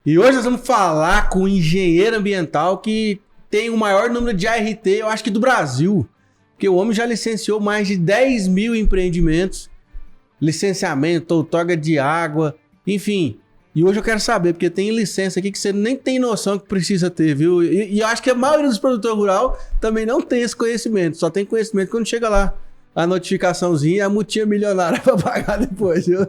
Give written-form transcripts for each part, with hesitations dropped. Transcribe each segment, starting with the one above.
E hoje nós vamos falar com um engenheiro ambiental que tem o maior número de ART, eu acho que do Brasil. Porque o homem já licenciou mais de 10 mil empreendimentos, licenciamento, outorga de água, enfim. E hoje eu quero saber, porque tem licença aqui que você nem tem noção que precisa ter, viu? E eu acho que a maioria dos produtores rurais também não tem esse conhecimento, só tem conhecimento quando chega lá a notificaçãozinha e a multinha milionária para pagar depois, viu?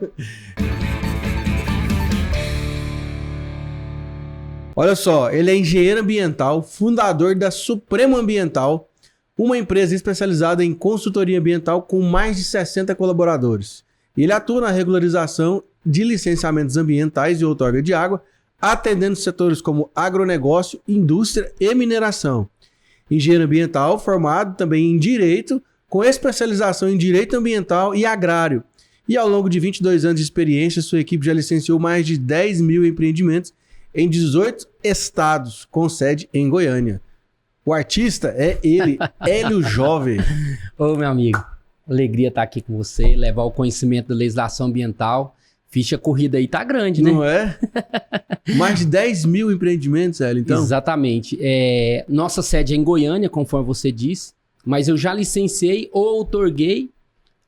Olha só, ele é engenheiro ambiental, fundador da Supremo Ambiental, uma empresa especializada em consultoria ambiental com mais de 60 colaboradores. Ele atua na regularização de licenciamentos ambientais e outorga de água, atendendo setores como agronegócio, indústria e mineração. Engenheiro ambiental formado também em direito, com especialização em direito ambiental e agrário. E ao longo de 22 anos de experiência, sua equipe já licenciou mais de 10 mil empreendimentos em 18 estados, com sede em Goiânia. O artista é ele, Hélio Jovem. Ô, meu amigo, alegria estar aqui com você, levar o conhecimento da legislação ambiental. Ficha corrida aí tá grande, né? Não é? Mais de 10 mil empreendimentos, Hélio, então? Exatamente. Nossa sede é em Goiânia, conforme você disse, mas eu já licenciei ou outorguei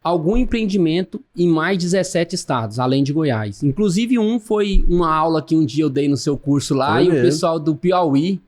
algum empreendimento em mais de 17 estados, além de Goiás. Inclusive foi uma aula que um dia eu dei no seu curso lá, e o pessoal do Piauí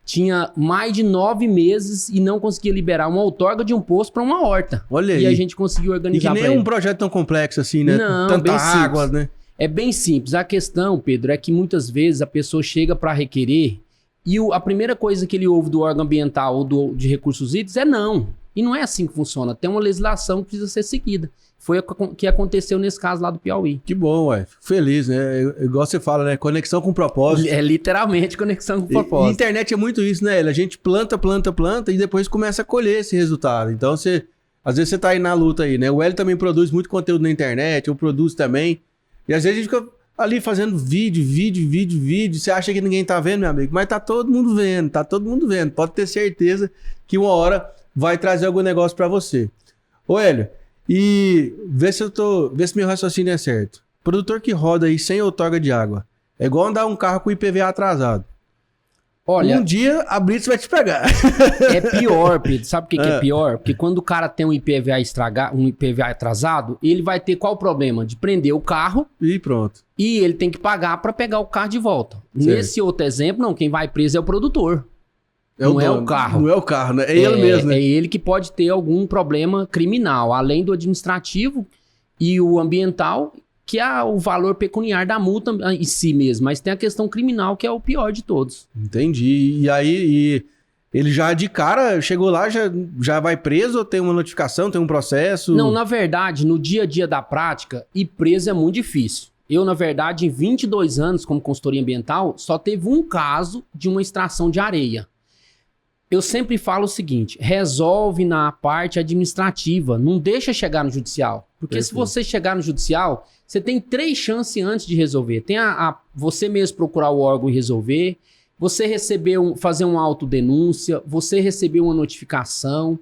tinha mais de 9 meses e não conseguia liberar uma outorga de um poço para uma horta. Olha aí. E a gente conseguiu organizar. E que nem um projeto tão complexo assim, né? Não, tanta bem água, simples. né? É bem simples. A questão, Pedro, é que muitas vezes a pessoa chega para requerer e a primeira coisa que ele ouve do órgão ambiental ou de recursos hídricos é não. E não é assim que funciona. Tem uma legislação que precisa ser seguida. Foi o que aconteceu nesse caso lá do Piauí. Que bom, ué. Fico feliz, né? Igual você fala, né? Conexão com propósito. É literalmente conexão com propósito. E internet é muito isso, né? A gente planta e depois começa a colher esse resultado. Então, às vezes você tá aí na luta aí, né? O Hélio também produz muito conteúdo na internet, eu produzo também. E às vezes a gente fica ali fazendo vídeo. Você acha que ninguém tá vendo, meu amigo? Mas tá todo mundo vendo. Pode ter certeza que uma hora vai trazer algum negócio pra você. Ô, Hélio, e vê se meu raciocínio é certo. Produtor que roda aí sem outorga de água é igual andar um carro com IPVA atrasado. Olha, um dia a Blitz vai te pegar. É pior, Pedro. Sabe o que é pior? Porque quando o cara tem um IPVA atrasado, ele vai ter qual problema? De prender o carro e pronto. E ele tem que pagar para pegar o carro de volta. Certo. Nesse outro exemplo, não. Quem vai preso é o produtor. Não é o carro. Não é o carro, né? É ele mesmo, né? É ele que pode ter algum problema criminal, além do administrativo e o ambiental, que é o valor pecuniário da multa em si mesmo. Mas tem a questão criminal, que é o pior de todos. Entendi. E aí, ele já de cara chegou lá, já vai preso ou tem uma notificação, tem um processo? Não, na verdade, no dia a dia da prática, ir preso é muito difícil. Eu, na verdade, em 22 anos como consultoria ambiental, só teve um caso de uma extração de areia. Eu sempre falo o seguinte, resolve na parte administrativa, não deixa chegar no judicial. Porque se você chegar no judicial, você tem 3 chances antes de resolver. Tem você mesmo procurar o órgão e resolver, você fazer uma autodenúncia, você receber uma notificação,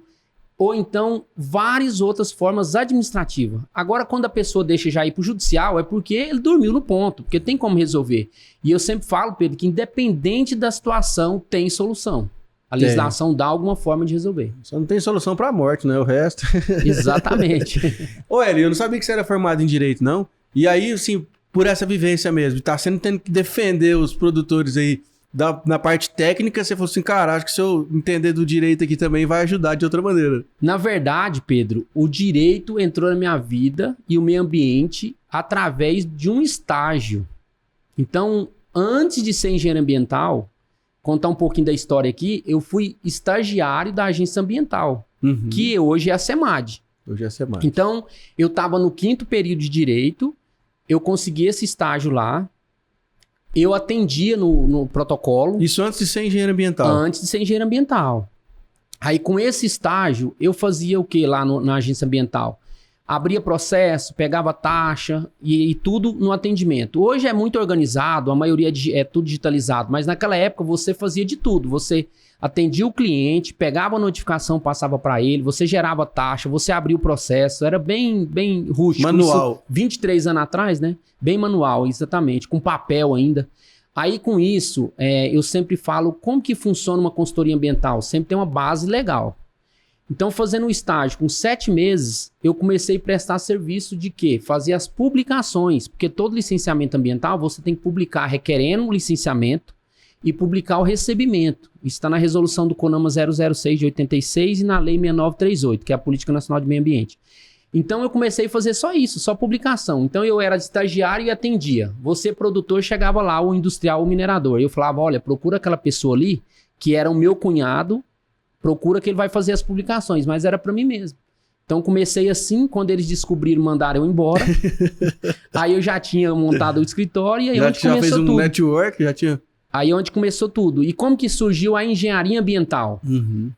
ou então várias outras formas administrativas. Agora, quando a pessoa deixa já ir para o judicial, é porque ele dormiu no ponto, porque tem como resolver. E eu sempre falo, Pedro, que independente da situação, tem solução. A legislação dá alguma forma de resolver. Só não tem solução pra morte, né? O resto... Exatamente. Ô, Hélio, eu não sabia que você era formado em Direito, não. E aí, assim, por essa vivência mesmo, tá sendo tendo que defender os produtores aí na parte técnica, você falou assim, cara, acho que se eu entender do direito aqui também vai ajudar de outra maneira. Na verdade, Pedro, o direito entrou na minha vida e o meio ambiente através de um estágio. Então, antes de ser engenheiro ambiental... Contar um pouquinho da história aqui, eu fui estagiário da agência ambiental, que hoje é a SEMAD. Hoje é a SEMAD. Então, eu estava no 5º período de Direito, eu consegui esse estágio lá, eu atendia no protocolo. Isso antes de ser engenheiro ambiental? Antes de ser engenheiro ambiental. Aí, com esse estágio, eu fazia o que lá na agência ambiental? Abria processo, pegava taxa e tudo no atendimento. Hoje é muito organizado, a maioria é tudo digitalizado, mas naquela época você fazia de tudo. Você atendia o cliente, pegava a notificação, passava para ele, você gerava taxa, você abria o processo, era bem rústico. Manual. Isso, 23 anos atrás, né? Bem manual, exatamente, com papel ainda. Aí, com isso, eu sempre falo como que funciona uma consultoria ambiental. Sempre tem uma base legal. Então, fazendo um estágio com 7 meses, eu comecei a prestar serviço de quê? Fazer as publicações, porque todo licenciamento ambiental você tem que publicar requerendo um licenciamento e publicar o recebimento. Isso está na resolução do CONAMA 006 de 86 e na Lei 6938, que é a Política Nacional de Meio Ambiente. Então, eu comecei a fazer só isso, só publicação. Então, eu era estagiário e atendia. Você, produtor, chegava lá, o industrial, o minerador. Eu falava, olha, procura aquela pessoa ali, que era o meu cunhado, procura que ele vai fazer as publicações, mas era para mim mesmo. Então, comecei assim, quando eles descobriram, mandaram eu embora. Aí eu já tinha montado o escritório e aí onde começou fez um tudo. network, já tinha... Aí onde começou tudo. E como que surgiu a engenharia ambiental? Uhum.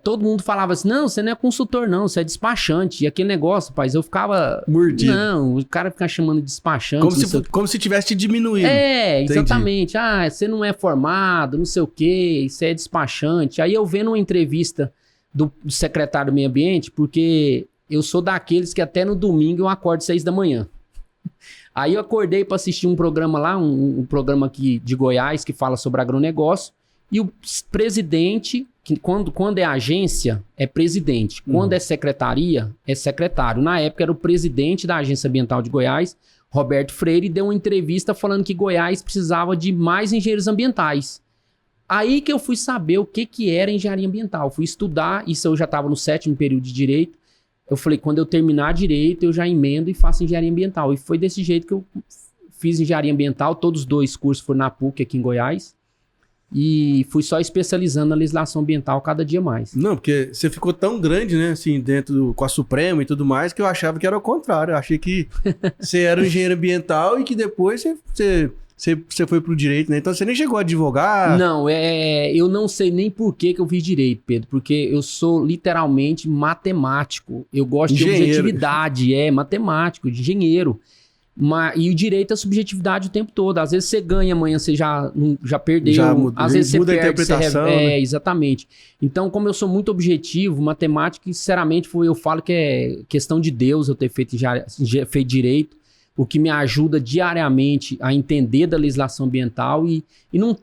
Todo mundo falava assim, não, você não é consultor não, você é despachante. E aquele negócio, rapaz, eu ficava... Mordido. Não, o cara ficava chamando de despachante. Como se tivesse te diminuído. Exatamente. Ah, você não é formado, não sei o quê, você é despachante. Aí eu vendo uma entrevista do secretário do Meio Ambiente, porque eu sou daqueles que até no domingo eu acordo 6 da manhã. Aí eu acordei para assistir um programa lá, um programa aqui de Goiás que fala sobre agronegócio, e o presidente, que quando é agência, é presidente. Quando é secretaria, é secretário. Na época era o presidente da Agência Ambiental de Goiás, Roberto Freire, deu uma entrevista falando que Goiás precisava de mais engenheiros ambientais. Aí que eu fui saber o que era engenharia ambiental. Fui estudar, isso eu já estava no 7º período de Direito. Eu falei, quando eu terminar Direito, eu já emendo e faço Engenharia Ambiental. E foi desse jeito que eu fiz Engenharia Ambiental. Todos os 2 cursos foram na PUC aqui em Goiás. E fui só especializando na legislação ambiental cada dia mais. Não, porque você ficou tão grande, né, assim, com a Suprema e tudo mais, que eu achava que era o contrário. Eu achei que você era um engenheiro ambiental e que depois você foi pro direito, né? Então você nem chegou a advogar. Não, eu não sei nem por que eu fiz direito, Pedro, porque eu sou literalmente matemático. Eu gosto de objetividade, matemático, de engenheiro. E o direito é subjetividade o tempo todo. Às vezes você ganha, amanhã você já perdeu. Às vezes você muda perde, a interpretação. né? Exatamente. Então, como eu sou muito objetivo, matemática, sinceramente, eu falo que é questão de Deus eu ter feito direito. O que me ajuda diariamente a entender da legislação ambiental e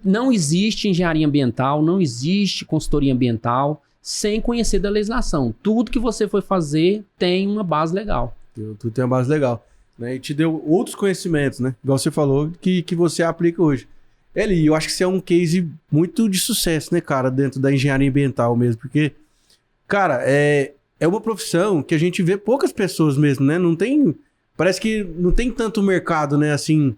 não existe engenharia ambiental, não existe consultoria ambiental sem conhecer da legislação. Tudo que você for fazer tem uma base legal. Tudo tem uma base legal, né? E te deu outros conhecimentos, né? Igual você falou, que você aplica hoje. Eli, eu acho que você é um case muito de sucesso, né, cara, dentro da engenharia ambiental mesmo, porque, cara, é uma profissão que a gente vê poucas pessoas mesmo, né? Parece que não tem tanto mercado, né? Assim,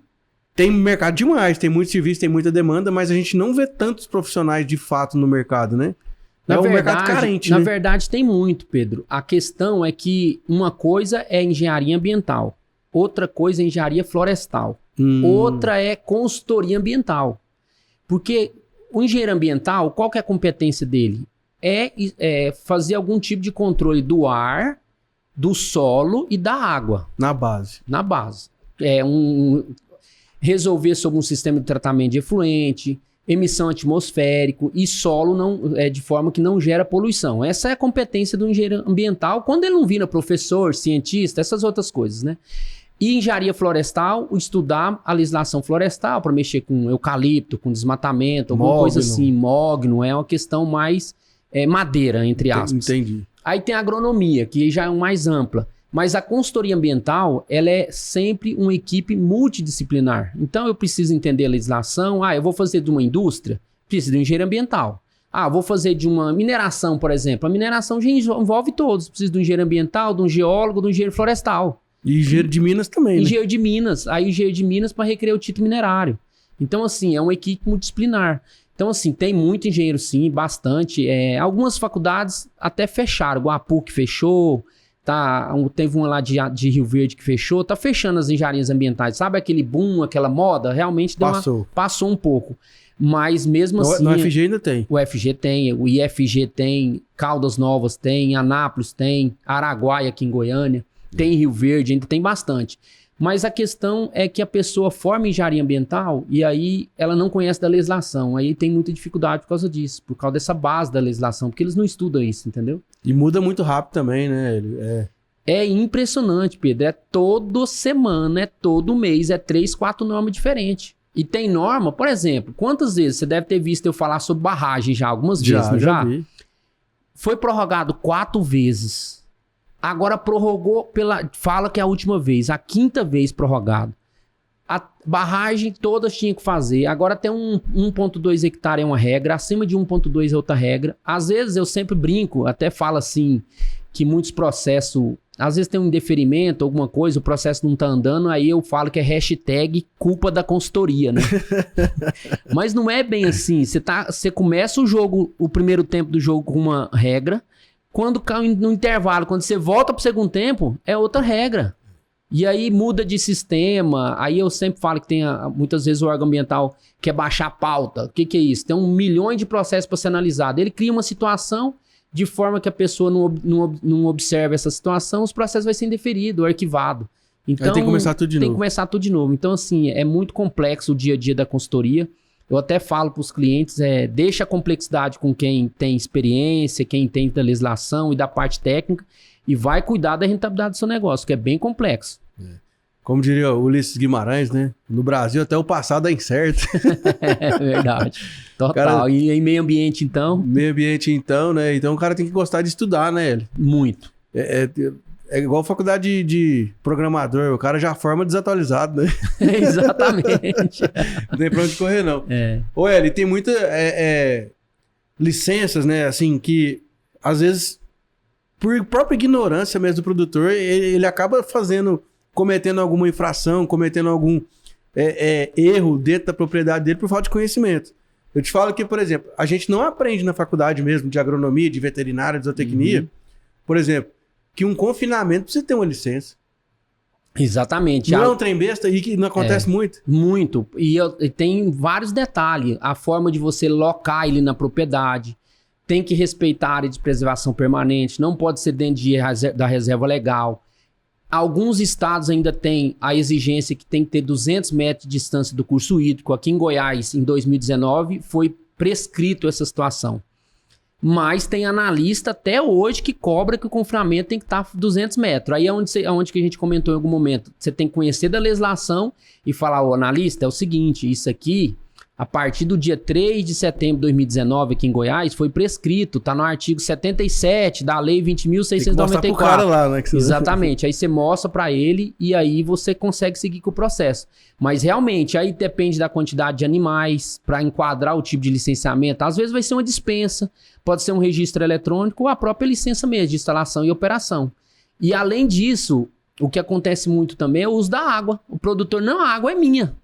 tem mercado demais, tem muito serviço, tem muita demanda, mas a gente não vê tantos profissionais de fato no mercado, né? Um mercado carente, né? Na verdade, tem muito, Pedro. A questão é que uma coisa é engenharia ambiental, outra coisa é engenharia florestal, outra é consultoria ambiental. Porque o engenheiro ambiental, qual que é a competência dele? É fazer algum tipo de controle do ar, do solo e da água. Na base. Resolver sobre um sistema de tratamento de efluente, emissão atmosférico e solo de forma que não gera poluição. Essa é a competência do engenheiro ambiental, quando ele não vira professor, cientista, essas outras coisas, né? E engenharia florestal, estudar a legislação florestal para mexer com eucalipto, com desmatamento, alguma coisa assim, mogno, é uma questão mais madeira, entre aspas. Entendi. Aí tem a agronomia, que já é mais ampla. Mas a consultoria ambiental, ela é sempre uma equipe multidisciplinar. Então eu preciso entender a legislação. Eu vou fazer de uma indústria, preciso de um engenheiro ambiental. Vou fazer de uma mineração, por exemplo. A mineração já envolve todos. Preciso de um engenheiro ambiental, de um geólogo, de um engenheiro florestal. E engenheiro de Minas também, né? Engenheiro de Minas. Aí engenheiro de Minas para requerer o título minerário. Então, assim, é uma equipe multidisciplinar. Então, assim, tem muito engenheiro, sim, bastante. Algumas faculdades até fecharam. O PUC fechou, teve uma lá de Rio Verde que fechou. Tá fechando as engenharias ambientais. Sabe aquele boom, aquela moda? Realmente passou um pouco. Mas mesmo assim... No FG ainda tem. O FG tem, o IFG tem, Caldas Novas tem, Anápolis tem, Araguaia aqui em Goiânia, tem Rio Verde, ainda tem bastante. Mas a questão é que a pessoa forma engenharia ambiental e aí ela não conhece da legislação. Aí tem muita dificuldade por causa disso, por causa dessa base da legislação, porque eles não estudam isso, entendeu? E muda muito rápido também, né? É impressionante, Pedro. Toda semana, todo mês, 3, 4 normas diferentes. E tem norma, por exemplo, quantas vezes você deve ter visto eu falar sobre barragem já algumas vezes, não já? Vi. Foi prorrogado 4 vezes. Agora prorrogou fala que é a última vez, a 5ª vez prorrogado. A barragem todas tinham que fazer. Agora tem 1,2 hectare é uma regra, acima de 1,2 é outra regra. Às vezes eu sempre brinco, até falo assim, que muitos processos, às vezes tem um indeferimento, alguma coisa, o processo não tá andando, aí eu falo que é hashtag culpa da consultoria, né? Mas não é bem assim. Você começa o jogo, o primeiro tempo do jogo com uma regra, quando no intervalo, quando você volta pro segundo tempo, é outra regra. E aí muda de sistema, aí eu sempre falo que tem muitas vezes o órgão ambiental quer baixar a pauta. O que é isso? Tem 1 milhão de processos para ser analisado. Ele cria uma situação de forma que a pessoa não observe essa situação, os processos vão ser indeferidos ou arquivados. Então, aí tem que começar tudo de novo. Tem que começar tudo de novo. Então, assim, é muito complexo o dia a dia da consultoria. Eu até falo para os clientes, deixa a complexidade com quem tem experiência, quem entende da legislação e da parte técnica, e vai cuidar da rentabilidade do seu negócio, que é bem complexo. Como diria o Ulisses Guimarães, né? No Brasil até o passado é incerto. É verdade. Total. E em meio ambiente, então? Meio ambiente, então, né? Então o cara tem que gostar de estudar, né? Muito. É igual faculdade de programador, o cara já forma desatualizado, né? Exatamente. Não tem pra onde correr, não. Ô, Eli, tem muita licenças, né? Assim, que às vezes, por própria ignorância mesmo do produtor, ele acaba cometendo alguma infração, cometendo algum erro dentro da propriedade dele por falta de conhecimento. Eu te falo que, por exemplo, a gente não aprende na faculdade mesmo de agronomia, de veterinária, de zootecnia, por exemplo, que um confinamento precisa ter uma licença. Exatamente. Não é um trem besta e que não acontece muito? Muito. E tem vários detalhes. A forma de você locar ele na propriedade, tem que respeitar a área de preservação permanente, não pode ser dentro da reserva legal. Alguns estados ainda têm a exigência que tem que ter 200 metros de distância do curso hídrico. Aqui em Goiás, em 2019, foi prescrito essa situação. Mas tem analista até hoje que cobra que o confinamento tem que estar 200 metros. Aí é onde que a gente comentou em algum momento. Você tem que conhecer da legislação e falar, analista, é o seguinte, isso aqui, a partir do dia 3 de setembro de 2019 aqui em Goiás, foi prescrito, está no artigo 77 da Lei 20.694. Pro cara lá, né? Exatamente, aí você mostra para ele e aí você consegue seguir com o processo. Mas realmente, aí depende da quantidade de animais, para enquadrar o tipo de licenciamento. Às vezes vai ser uma dispensa, pode ser um registro eletrônico ou a própria licença mesmo de instalação e operação. E além disso, o que acontece muito também é o uso da água. O produtor, não, a água é minha.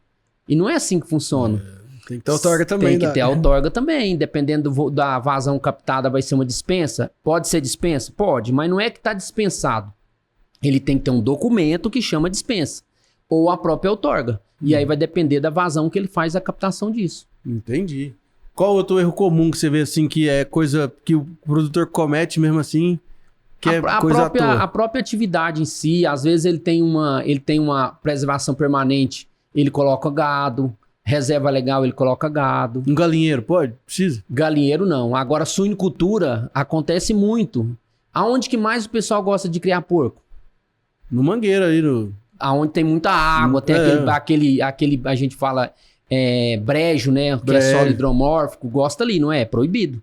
E não é assim que funciona. Tem que ter outorga também. Tem que ter outorga também. Dependendo da vazão captada, vai ser uma dispensa. Pode ser dispensa? Pode, mas não é que está dispensado. Ele tem que ter um documento que chama dispensa. Ou a própria outorga. E aí vai depender da vazão que ele faz a captação disso. Entendi. Qual outro erro comum que você vê assim, que é coisa que o produtor comete mesmo assim, que é coisa à toa? A própria atividade em si, às vezes ele tem uma preservação permanente, ele coloca gado, reserva legal, ele coloca gado. Um galinheiro, pode? Precisa? Galinheiro não. Agora, suinicultura acontece muito. Aonde que mais o pessoal gosta de criar porco? No Mangueira aí, Aonde tem muita água, tem aquele a gente fala brejo, né? Que é solo hidromórfico, gosta ali, não é? Proibido.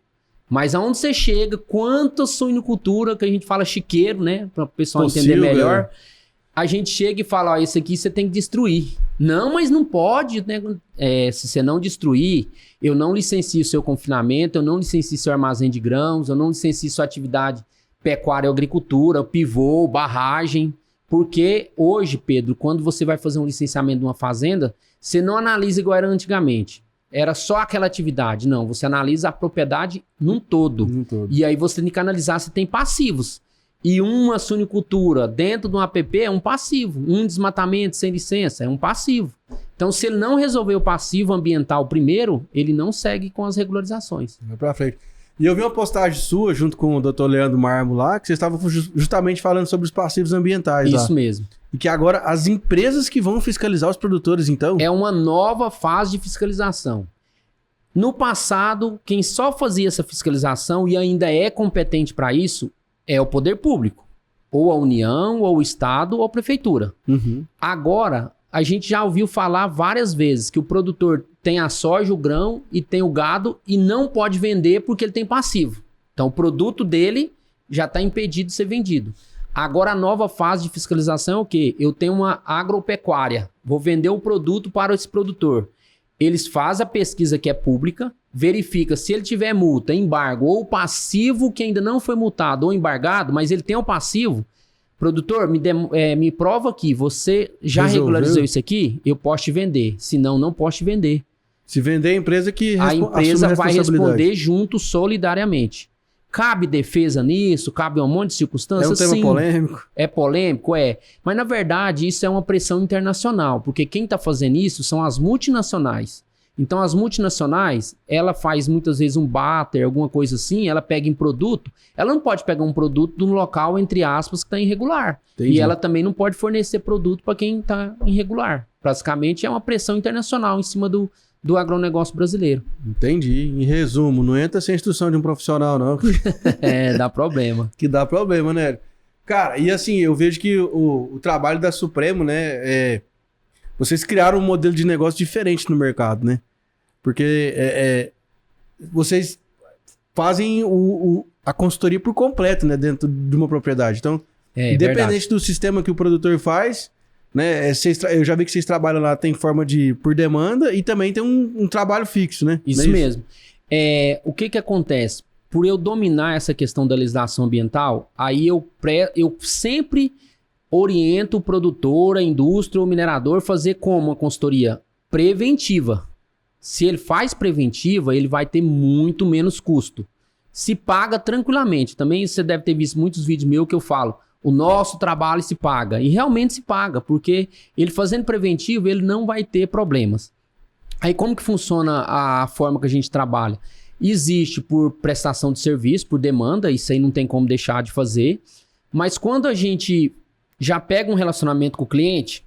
Mas aonde você chega, quanta suinicultura, que a gente fala chiqueiro, né? Para o pessoal entender melhor. A gente chega e fala, isso aqui você tem que destruir. Não, mas não pode, né? Se você não destruir, eu não licencio seu confinamento, eu não licencio seu armazém de grãos, eu não licencio sua atividade pecuária e agricultura, pivô, barragem. Porque hoje, Pedro, quando você vai fazer um licenciamento de uma fazenda, você não analisa igual era antigamente. Era só aquela atividade. Não, você analisa a propriedade num todo. E aí você tem que analisar se tem passivos. E uma suinicultura dentro de um APP é um passivo. Um desmatamento sem licença é um passivo. Então, se ele não resolver o passivo ambiental primeiro, ele não segue com as regularizações. Vai pra frente. E eu vi uma postagem sua, junto com o Dr. Leandro Marmo lá, que vocês estavam justamente falando sobre os passivos ambientais. Isso mesmo. E que agora as empresas que vão fiscalizar os produtores, então... É uma nova fase de fiscalização. No passado, quem só fazia essa fiscalização e ainda é competente para isso é o poder público. Ou a União, ou o Estado, ou a Prefeitura. Agora, a gente já ouviu falar várias vezes que o produtor tem a soja, o grão e tem o gado e não pode vender porque ele tem passivo. Então, o produto dele já está impedido de ser vendido. Agora, a nova fase de fiscalização é o quê? Eu tenho uma agropecuária, vou vender o produto para esse produtor. Eles fazem a pesquisa que é pública, verifica se ele tiver multa, embargo ou passivo que ainda não foi multado ou embargado, mas ele tem o passivo. Produtor, me prova aqui, você já regularizou isso aqui? Eu posso te vender. Se não, não posso te vender. Se vender, a empresa que a empresa vai responder junto solidariamente. Cabe defesa nisso? Cabe um monte de circunstâncias? É um tema polêmico? É polêmico? É. Mas, na verdade, isso é uma pressão internacional, porque quem está fazendo isso são as multinacionais. Então, as multinacionais, ela faz muitas vezes um barter, alguma coisa assim, ela pega em produto, ela não pode pegar um produto de um local, entre aspas, que está irregular. Entendi. E ela também não pode fornecer produto para quem está irregular. Praticamente é uma pressão internacional em cima do agronegócio brasileiro. Entendi. Em resumo, não entra sem instrução de um profissional, não. Dá problema. Que dá problema, né? Cara, e assim, eu vejo que o trabalho da Supremo, né, vocês criaram um modelo de negócio diferente no mercado, né? Porque vocês fazem a consultoria por completo, né, dentro de uma propriedade. Então, independente do sistema que o produtor faz, né, eu já vi que vocês trabalham lá, tem forma por demanda e também tem um trabalho fixo, né? Isso mesmo. O que acontece? Por eu dominar essa questão da legislação ambiental, aí eu sempre oriento o produtor, a indústria, o minerador fazer como uma consultoria preventiva. Se ele faz preventiva, ele vai ter muito menos custo. Se paga tranquilamente. Também você deve ter visto muitos vídeos meus que eu falo, o nosso trabalho se paga. E realmente se paga, porque ele fazendo preventivo, ele não vai ter problemas. Aí como que funciona a forma que a gente trabalha? Existe por prestação de serviço, por demanda, isso aí não tem como deixar de fazer. Mas quando a gente já pega um relacionamento com o cliente,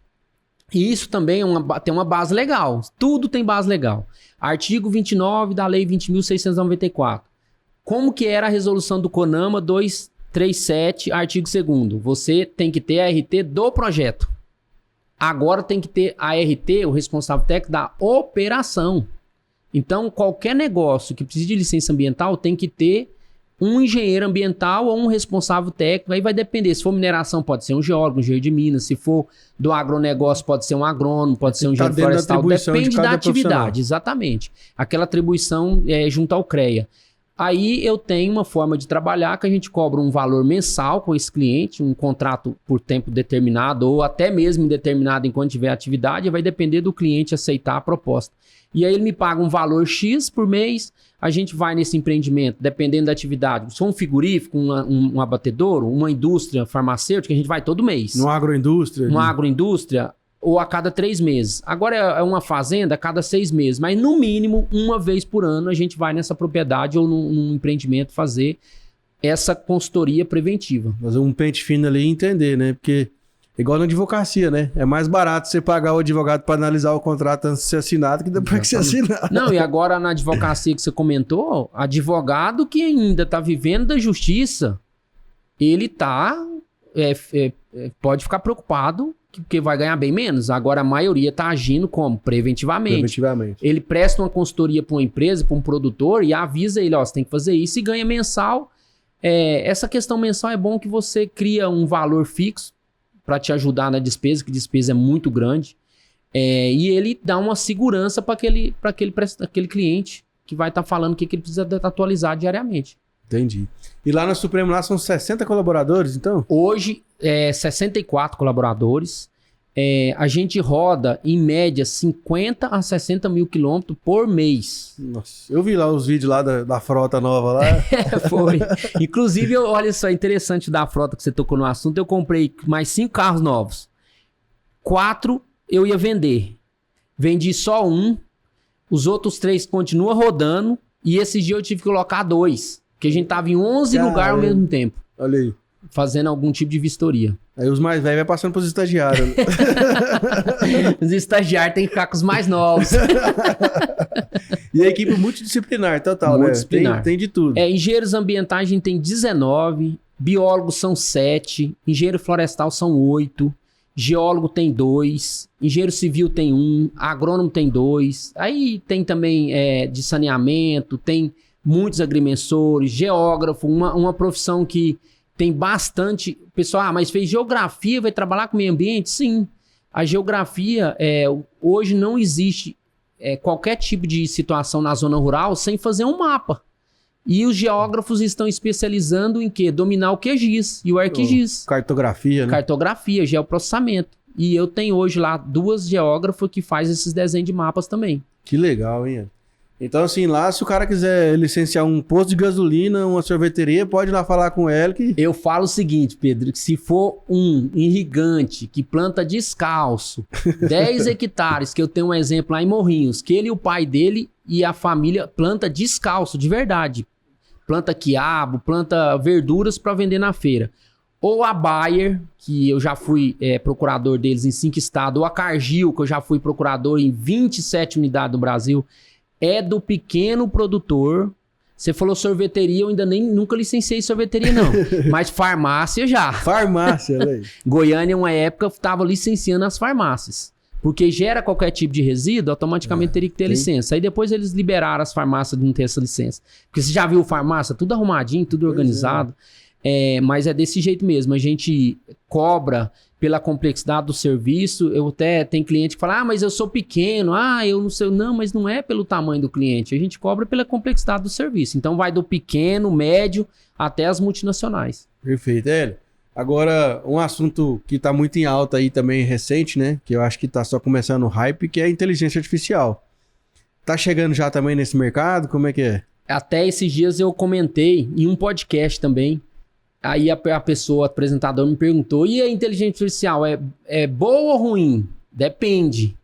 e isso também tem uma base legal. Tudo tem base legal. Artigo 29 da Lei 20.694. Como que era a resolução do CONAMA 237, artigo 2º? Você tem que ter a RT do projeto. Agora tem que ter a RT, o responsável técnico, da operação. Então, qualquer negócio que precise de licença ambiental tem que ter um engenheiro ambiental ou um responsável técnico. Aí vai depender. Se for mineração, pode ser um geólogo, um engenheiro de minas. Se for do agronegócio, pode ser um agrônomo, pode ser um engenheiro florestal. Depende da atividade, exatamente. Aquela atribuição junto ao CREA. Aí eu tenho uma forma de trabalhar que a gente cobra um valor mensal com esse cliente, um contrato por tempo determinado ou até mesmo indeterminado enquanto tiver atividade, vai depender do cliente aceitar a proposta. E aí ele me paga um valor X por mês, a gente vai nesse empreendimento, dependendo da atividade. Se for um frigorífico, um abatedouro, uma indústria farmacêutica, a gente vai todo mês. Uma agroindústria? Uma agroindústria, ou a cada 3 meses. Agora é uma fazenda a cada 6 meses, mas no mínimo uma vez por ano a gente vai nessa propriedade ou num empreendimento fazer essa consultoria preventiva. Fazer um pente fino ali e entender, né? Porque igual na advocacia, né? É mais barato você pagar o advogado para analisar o contrato antes de ser assinado que depois que você assinar. Não, e agora na advocacia que você comentou, advogado que ainda está vivendo da justiça, ele pode ficar preocupado porque vai ganhar bem menos. Agora a maioria está agindo como? Preventivamente. Ele presta uma consultoria para uma empresa, para um produtor e avisa ele, você tem que fazer isso e ganha mensal. Essa questão mensal é bom que você cria um valor fixo para te ajudar na despesa, que despesa é muito grande. E ele dá uma segurança para aquele cliente que vai estar falando o que ele precisa atualizar diariamente. Entendi. E lá na Supremo lá são 60 colaboradores, então? Hoje, 64 colaboradores. A gente roda, em média, 50 a 60 mil quilômetros por mês. Nossa, eu vi lá os vídeos lá da frota nova lá. Foi. Inclusive, olha só, interessante da frota que você tocou no assunto, eu comprei mais 5 carros novos. 4 eu ia vender. Vendi só 1, os outros 3 continuam rodando, e esses dias eu tive que colocar 2. Porque a gente tava em 11 lugares ao mesmo tempo. Olha aí. Fazendo algum tipo de vistoria. Aí os mais velhos vai passando pros estagiários. Os estagiários tem que ficar com os mais novos. E a equipe multidisciplinar, total, multidisciplinar. Né? Tem de tudo. Engenheiros ambientais a gente tem 19, biólogos são 7, engenheiro florestal são 8. geólogo tem 2, engenheiro civil tem 1, agrônomo tem 2, aí tem também de saneamento, tem muitos agrimensores, geógrafo, uma profissão que tem bastante... Pessoal, mas fez geografia, vai trabalhar com meio ambiente? Sim. A geografia, hoje não existe qualquer tipo de situação na zona rural sem fazer um mapa. E os geógrafos estão especializando em quê? Dominar o QGIS e o ArcGIS. Cartografia, né? Cartografia, geoprocessamento. E eu tenho hoje lá 2 geógrafos que fazem esses desenhos de mapas também. Que legal, hein? Então, assim, lá, se o cara quiser licenciar um posto de gasolina, uma sorveteria, pode ir lá falar com ela que... Eu falo o seguinte, Pedro, que se for um irrigante que planta descalço, 10 hectares, que eu tenho um exemplo lá em Morrinhos, que ele e o pai dele e a família planta descalço, de verdade. Planta quiabo, planta verduras para vender na feira. Ou a Bayer, que eu já fui procurador deles em 5 estados, ou a Cargill, que eu já fui procurador em 27 unidades do Brasil... É do pequeno produtor. Você falou sorveteria, eu ainda nunca licenciei sorveteria, não. Mas farmácia já. Farmácia, né? Goiânia, uma época, estava licenciando as farmácias. Porque gera qualquer tipo de resíduo, automaticamente teria que ter licença. Aí depois eles liberaram as farmácias de não ter essa licença. Porque você já viu farmácia? Tudo arrumadinho, tudo organizado. Mas é desse jeito mesmo. A gente cobra pela complexidade do serviço. Eu até tenho cliente que fala, mas eu sou pequeno, eu não sei. Não, mas não é pelo tamanho do cliente. A gente cobra pela complexidade do serviço. Então vai do pequeno, médio, até as multinacionais. Perfeito, Hélio. Agora, um assunto que está muito em alta aí também, recente, né? Que eu acho que está só começando o hype, que é a inteligência artificial. Tá chegando já também nesse mercado? Como é que é? Até esses dias eu comentei em um podcast também. Aí a pessoa, o apresentador, me perguntou, e a inteligência artificial é boa ou ruim? Depende.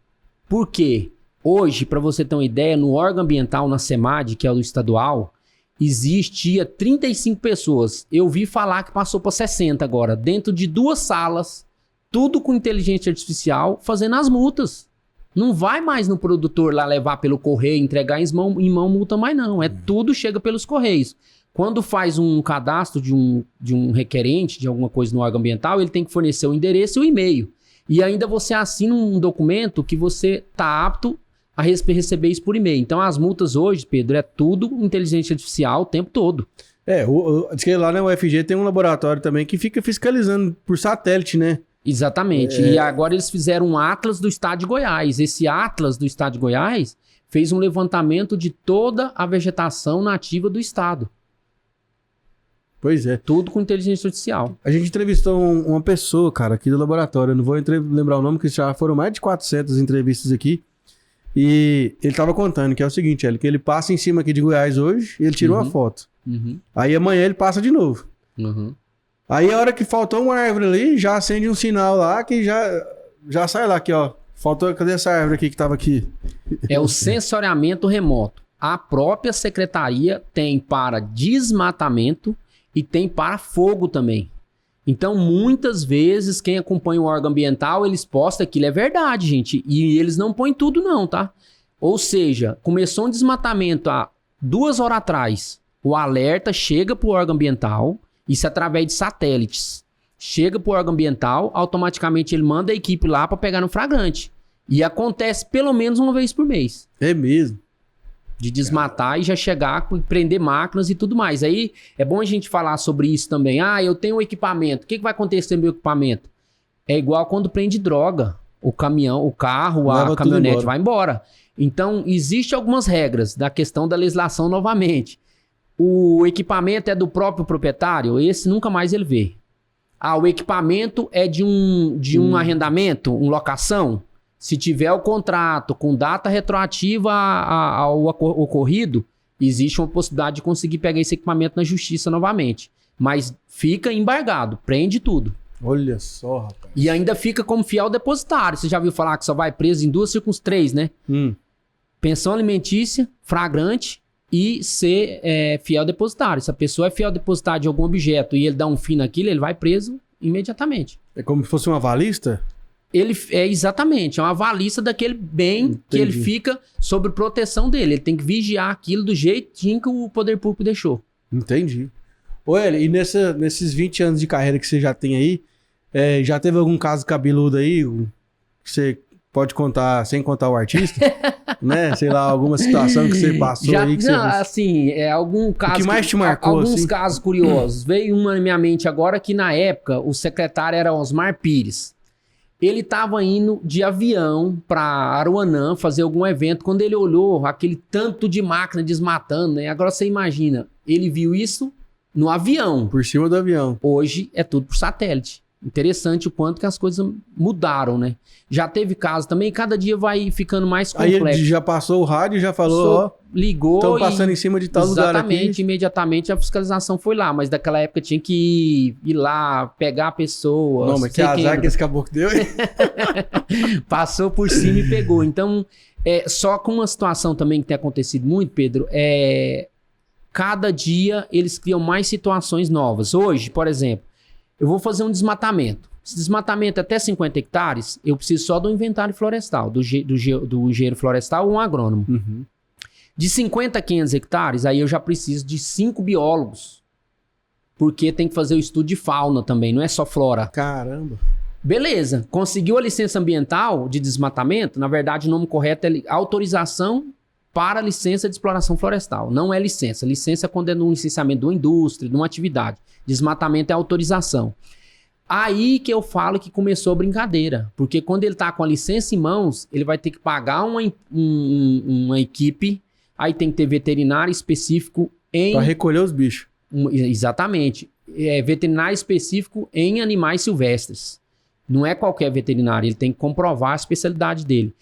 Por quê? Hoje, para você ter uma ideia, no órgão ambiental, na SEMAD, que é o estadual, existia 35 pessoas. Eu vi falar que passou para 60 agora, dentro de 2 salas, tudo com inteligência artificial, fazendo as multas. Não vai mais no produtor lá levar pelo correio, entregar em mão multa mais não. Tudo chega pelos correios. Quando faz um cadastro de um requerente de alguma coisa no órgão ambiental, ele tem que fornecer o endereço e o e-mail. E ainda você assina um documento que você está apto a receber isso por e-mail. Então as multas hoje, Pedro, é tudo inteligência artificial o tempo todo. Diz que lá na UFG tem um laboratório também que fica fiscalizando por satélite, né? Exatamente. E agora eles fizeram um Atlas do Estado de Goiás. Esse Atlas do Estado de Goiás fez um levantamento de toda a vegetação nativa do estado. Pois é. Tudo com inteligência artificial. A gente entrevistou uma pessoa, cara, aqui do laboratório. Eu não vou lembrar o nome, porque já foram mais de 400 entrevistas aqui. E ele tava contando que é o seguinte, que ele passa em cima aqui de Goiás hoje e ele tira uma foto. Aí amanhã ele passa de novo. Aí a hora que faltou uma árvore ali, já acende um sinal lá que já sai lá aqui, ó. Faltou, cadê essa árvore aqui que tava aqui? É o sensoriamento remoto. A própria secretaria tem para desmatamento e tem para fogo também. Então, muitas vezes, quem acompanha o órgão ambiental, eles postam aquilo, é verdade, gente. E eles não põem tudo não, tá? Ou seja, começou um desmatamento há 2 horas atrás. O alerta chega para o órgão ambiental, isso através de satélites. Chega para o órgão ambiental, automaticamente ele manda a equipe lá para pegar no flagrante. E acontece pelo menos uma vez por mês. É mesmo. De desmatar e já chegar com prender máquinas e tudo mais. Aí é bom a gente falar sobre isso também. Eu tenho um equipamento. O que vai acontecer no meu equipamento? É igual quando prende droga. O caminhão, o carro, a caminhonete vai embora. Então, existem algumas regras da questão da legislação novamente. O equipamento é do próprio proprietário, esse nunca mais ele vê. O equipamento é de um arrendamento, uma locação. Se tiver o contrato com data retroativa ao ocorrido, existe uma possibilidade de conseguir pegar esse equipamento na justiça novamente. Mas fica embargado, prende tudo. Olha só, rapaz. E ainda fica como fiel depositário. Você já viu falar que só vai preso em 2 circunstâncias, 3, né? Pensão alimentícia, flagrante e ser fiel depositário. Se a pessoa é fiel depositário de algum objeto e ele dá um fim naquilo, ele vai preso imediatamente. É como se fosse uma avalista? Ele exatamente, é uma avalista daquele bem. Entendi. Que ele fica sob proteção dele. Ele tem que vigiar aquilo do jeitinho que o poder público deixou. Entendi. E nesses 20 anos de carreira que você já tem aí, Já teve algum caso cabeludo aí que você pode contar sem contar o artista? Né? Sei lá, alguma situação que você passou aí que não, você... assim, algum caso... O que mais te marcou, alguns assim? casos curiosos. Veio uma na minha mente agora que, na época, o secretário era Osmar Pires. Ele estava indo de avião para Aruanã fazer algum evento. Quando ele olhou aquele tanto de máquina desmatando, né? Agora você imagina, ele viu isso no avião. Por cima do avião. Hoje é tudo por satélite. Interessante o quanto que as coisas mudaram, né? Já teve caso também, cada dia vai ficando mais complexo. Aí ele já passou o rádio e já falou, ligou estão passando em cima de tal lugar aqui. Exatamente, imediatamente a fiscalização foi lá, mas daquela época tinha que ir lá, pegar a pessoa. Não, mas que azar que esse caboclo deu. Passou por cima e pegou. Então, só com uma situação também que tem acontecido muito, Pedro, cada dia eles criam mais situações novas. Hoje, por exemplo, eu vou fazer um desmatamento. Esse desmatamento até 50 hectares, eu preciso só do inventário florestal, do engenheiro florestal ou um agrônomo. Uhum. De 50 a 500 hectares, aí eu já preciso de 5 biólogos. Porque tem que fazer o estudo de fauna também, não é só flora. Caramba. Beleza, conseguiu a licença ambiental de desmatamento, na verdade o nome correto é autorização para licença de exploração florestal. Não é licença. Licença é quando é no licenciamento de uma indústria, de uma atividade. Desmatamento é autorização. Aí que eu falo que começou a brincadeira. Porque quando ele tá com a licença em mãos, ele vai ter que pagar uma equipe. Aí tem que ter veterinário específico em... Para recolher os bichos. Exatamente. Veterinário específico em animais silvestres. Não é qualquer veterinário. Ele tem que comprovar a especialidade dele.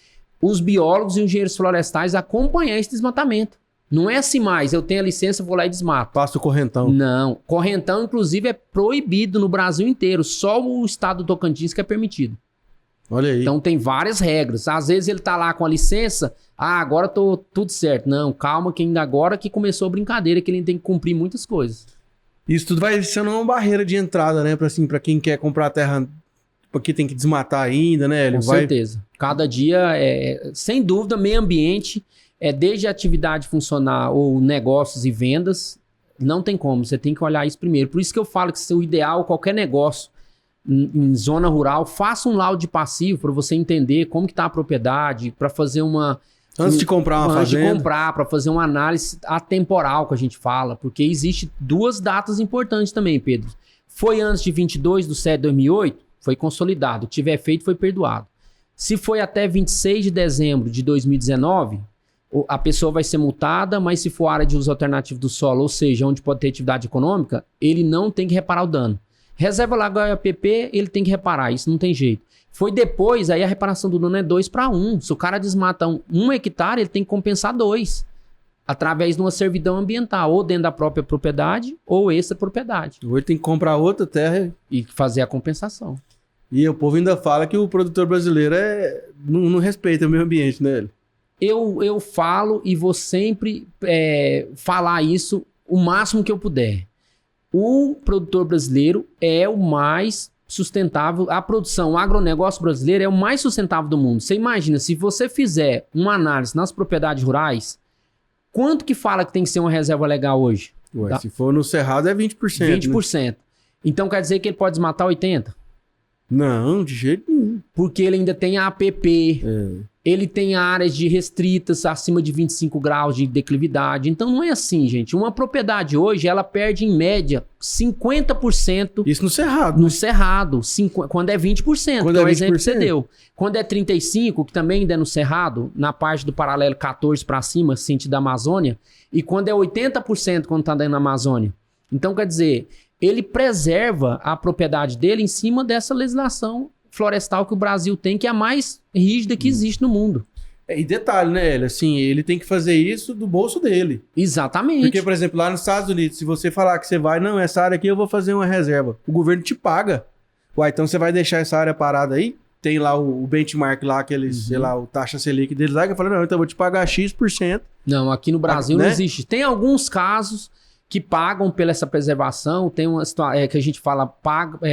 Os biólogos e engenheiros florestais acompanham esse desmatamento. Não é assim mais, eu tenho a licença, vou lá e desmato. Passa o correntão. Não, correntão inclusive é proibido no Brasil inteiro, só o estado do Tocantins que é permitido. Olha aí. Então tem várias regras, às vezes ele tá lá com a licença, agora tô tudo certo. Não, calma que ainda agora que começou a brincadeira, que ele tem que cumprir muitas coisas. Isso tudo vai sendo uma barreira de entrada, né, pra quem quer comprar terra, porque tem que desmatar ainda, né? Ele Com certeza. Cada dia, sem dúvida, meio ambiente... desde a atividade funcionar ou negócios e vendas, não tem como, você tem que olhar isso primeiro. Por isso que eu falo que o ideal, qualquer negócio em zona rural, faça um laudo de passivo para você entender como que está a propriedade, para fazer Antes de comprar uma fazenda. Antes de comprar, para fazer uma análise atemporal que a gente fala, porque existe 2 datas importantes também, Pedro. Foi antes de 22/7/2008, foi consolidado. O que tiver feito foi perdoado. Se foi até 26 de dezembro de 2019... a pessoa vai ser multada, mas se for área de uso alternativo do solo, ou seja, onde pode ter atividade econômica, ele não tem que reparar o dano. Reserva Lagoa APP, ele tem que reparar, isso não tem jeito. Foi depois, aí a reparação do dano é 2/1. Se o cara desmata 1 hectare, ele tem que compensar 2. Através de uma servidão ambiental, ou dentro da própria propriedade, ou extra propriedade. Ou ele tem que comprar outra terra e fazer a compensação. E o povo ainda fala que o produtor brasileiro não respeita o meio ambiente, né? Eu falo e vou sempre falar isso o máximo que eu puder. O produtor brasileiro é o mais sustentável. A produção, o agronegócio brasileiro é o mais sustentável do mundo. Você imagina, se você fizer uma análise nas propriedades rurais, quanto que fala que tem que ser uma reserva legal hoje? Ué, se for no cerrado é 20%. 20%. Né? Então quer dizer que ele pode desmatar 80%? Não, de jeito nenhum. Porque ele ainda tem a APP. Ele tem áreas de restritas acima de 25 graus de declividade. Então não é assim, gente. Uma propriedade hoje, ela perde em média 50%. Isso no cerrado. No cerrado. Quando é 20%, quando que é o 20%. exemplo que você deu. Quando é 35%, que também ainda é no cerrado, na parte do paralelo 14 para cima, sentido da Amazônia. E quando é 80%, quando está dentro da Amazônia. Então, quer dizer, ele preserva a propriedade dele em cima dessa legislação florestal que o Brasil tem, que é a mais rígida que existe no mundo. E detalhe, né, ele? Assim, ele tem que fazer isso do bolso dele. Exatamente. Porque, por exemplo, lá nos Estados Unidos, se você falar que você vai, não, essa área aqui eu vou fazer uma reserva, o governo te paga. Uai, então você vai deixar essa área parada aí? Tem lá o benchmark lá, aqueles, sei lá, o taxa Selic deles lá, que eu falo, não, então eu vou te pagar X%. Não, aqui no Brasil né? Não existe. Tem alguns casos que pagam pela essa preservação, tem uma que a gente fala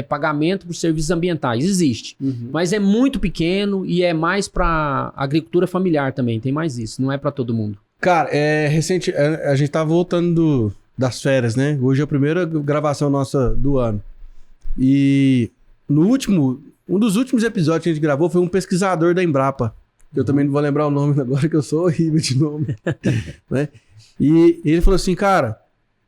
pagamento por serviços ambientais, existe. Mas é muito pequeno e é mais para agricultura familiar também, tem mais isso, não é para todo mundo. Cara, recente, a gente tá voltando das férias, né? Hoje é a primeira gravação nossa do ano. E Um dos últimos episódios que a gente gravou foi um pesquisador da Embrapa. Eu também não vou lembrar o nome agora, que eu sou horrível de nome. Né? E ele falou assim, cara,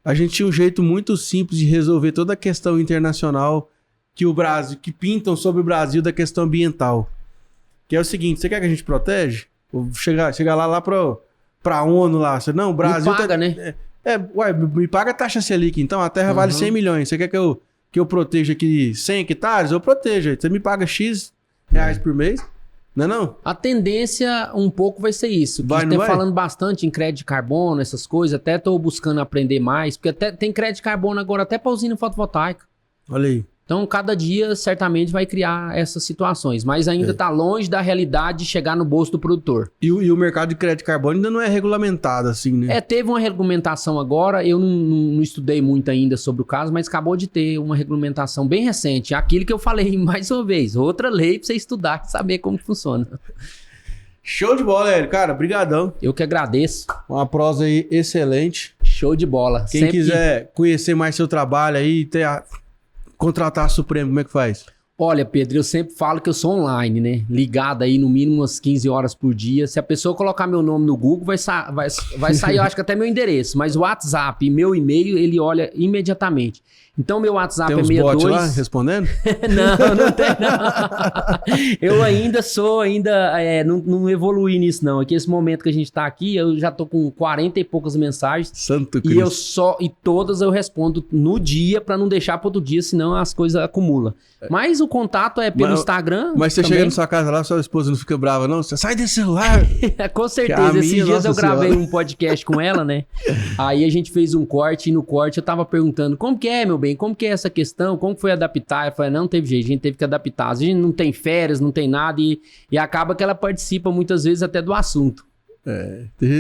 a gente tinha um jeito muito simples de resolver toda a questão internacional que pintam sobre o Brasil da questão ambiental. Que é o seguinte, você quer que a gente protege? Vou chegar lá pra ONU lá. Você, não, o Brasil... Me paga, né? Me paga a taxa Selic, então a terra vale 100 milhões. Você quer que eu proteja aqui 100 hectares? Eu protejo. Você me paga X reais por mês? Não é não? A tendência um pouco vai ser isso. A gente tá falando bastante em crédito de carbono, essas coisas. Até tô buscando aprender mais, porque até tem crédito de carbono agora até para usina fotovoltaica. Olha aí. Então, cada dia, certamente, vai criar essas situações. Mas ainda está longe da realidade de chegar no bolso do produtor. E o mercado de crédito de carbono ainda não é regulamentado, assim, né? Teve uma regulamentação agora. Eu não estudei muito ainda sobre o caso, mas acabou de ter uma regulamentação bem recente. Aquilo que eu falei mais uma vez. Outra lei para você estudar e saber como funciona. Show de bola, Hélio. Cara, brigadão. Eu que agradeço. Uma prosa aí excelente. Show de bola. Quem quiser conhecer mais seu trabalho aí, contratar a Supremo, como é que faz? Olha, Pedro, eu sempre falo que eu sou online, né? Ligado aí no mínimo umas 15 horas por dia. Se a pessoa colocar meu nome no Google, vai sair, eu acho que até meu endereço. Mas o WhatsApp e meu e-mail, ele olha imediatamente. Então, meu WhatsApp tem é 62... Tem uns bots lá respondendo? Não tem não. Eu ainda não evoluí nisso não. Aqui, esse momento que a gente tá aqui, eu já tô com 40 e poucas mensagens. Santo Cristo. E todas eu respondo no dia, pra não deixar pro outro dia, senão as coisas acumulam. Mas o contato é pelo Instagram. Mas você chega na sua casa lá, sua esposa não fica brava não? Você sai desse celular. Com certeza. Esses dias eu gravei um podcast com ela, né? Aí a gente fez um corte, e no corte eu tava perguntando, como que é, meu bem? Como que é essa questão? Como foi adaptar? Eu falei, não teve jeito, a gente teve que adaptar. A gente não tem férias, não tem nada e acaba que ela participa muitas vezes até do assunto.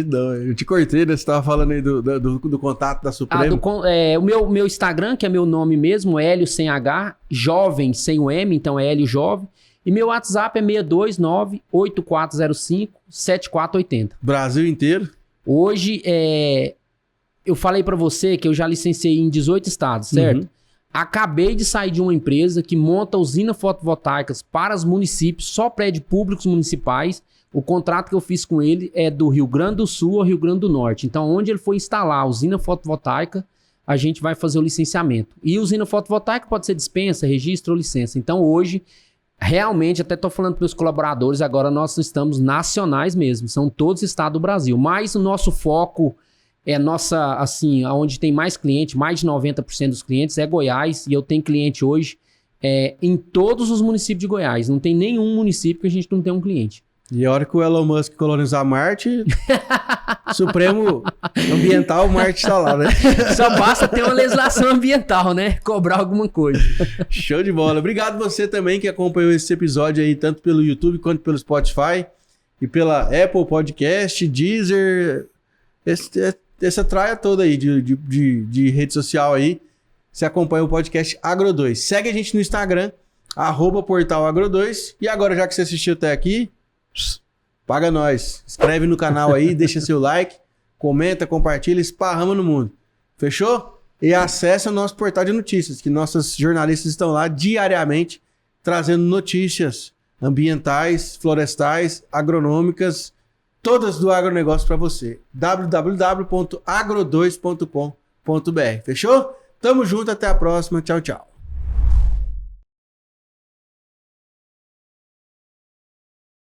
Não, eu te cortei, né? Você tava falando aí do contato da Supremo. O meu Instagram, que é meu nome mesmo, Hélio sem H, jovem sem o M, então é Hélio Jovem. E meu WhatsApp é 629-8405-7480. Brasil inteiro? Hoje, eu falei pra você que eu já licenciei em 18 estados, certo? Uhum. Acabei de sair de uma empresa que monta usinas fotovoltaicas para os municípios, só prédios públicos municipais. O contrato que eu fiz com ele é do Rio Grande do Sul ao Rio Grande do Norte. Então, onde ele for instalar a usina fotovoltaica, a gente vai fazer o licenciamento. E usina fotovoltaica pode ser dispensa, registro ou licença. Então, hoje, realmente, até estou falando para os colaboradores, agora nós estamos nacionais mesmo. São todos os estados do Brasil. Mas o nosso foco... onde tem mais cliente, mais de 90% dos clientes é Goiás, e eu tenho cliente hoje em todos os municípios de Goiás. Não tem nenhum município que a gente não tem um cliente. E a hora que o Elon Musk colonizar Marte, Supremo Ambiental, Marte tá lá, né? Só basta ter uma legislação ambiental, né? Cobrar alguma coisa. Show de bola. Obrigado você também que acompanhou esse episódio aí, tanto pelo YouTube quanto pelo Spotify e pela Apple Podcast, Deezer, essa traia toda aí de rede social aí. Você acompanha o podcast Agro2. Segue a gente no Instagram, @portalagro2. E agora, já que você assistiu até aqui, paga nós. Inscreve no canal aí, deixa seu like, comenta, compartilha, esparrama no mundo. Fechou? E acesse o nosso portal de notícias, que nossos jornalistas estão lá diariamente trazendo notícias ambientais, florestais, agronômicas, todas do agronegócio para você. www.agro2.com.br. Fechou? Tamo junto, até a próxima. Tchau, tchau.